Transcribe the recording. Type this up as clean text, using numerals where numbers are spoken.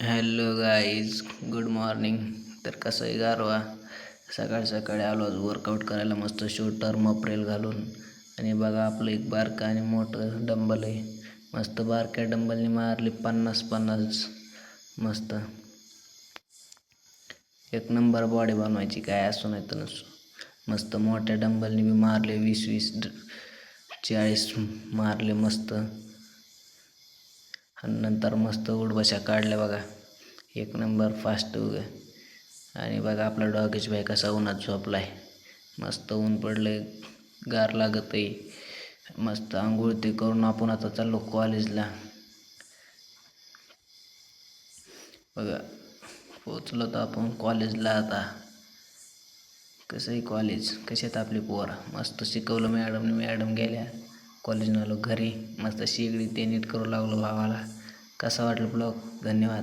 Hello guys, good morning. तर कसं आहे गारवा. सकाळी सकाळी आलो आज वर्कआउट करायला मस्त शूटर मप्रेल घालून. आणि बघा आपलं एक बारका आणि मोठं डंबल आहे. मस्त बारक्या डंबलनी मारली 50-50 मस्त. एक नंबर बॉडी बनवायची, काय असो नाही तर नसो. मस्त मोठ्या डंबलनी बी मारले 20-20 40 मारले मस्त. आणि नंतर मस्त उठबशा काढल्या बघा, एक नंबर फास्ट उगे. आणि बघा आपला डॉगेश भाई कसा उन्हात झोपलाय. मस्त ऊन पडले, गार लागत आहे. मस्त आंघोळ ते करून आपण आता चाललो कॉलेजला. बघा पोचलो तर आपण कॉलेजला. आता कसं आहे कॉलेज, कशी आहेत आपली पोरं. मस्त शिकवलं मॅडम गेल्या. कॉलेजनं आलो घरी, मस्त शेगडी ते नीट करू लागलो भावाला. कसा वाटलं ब्लॉग. धन्यवाद.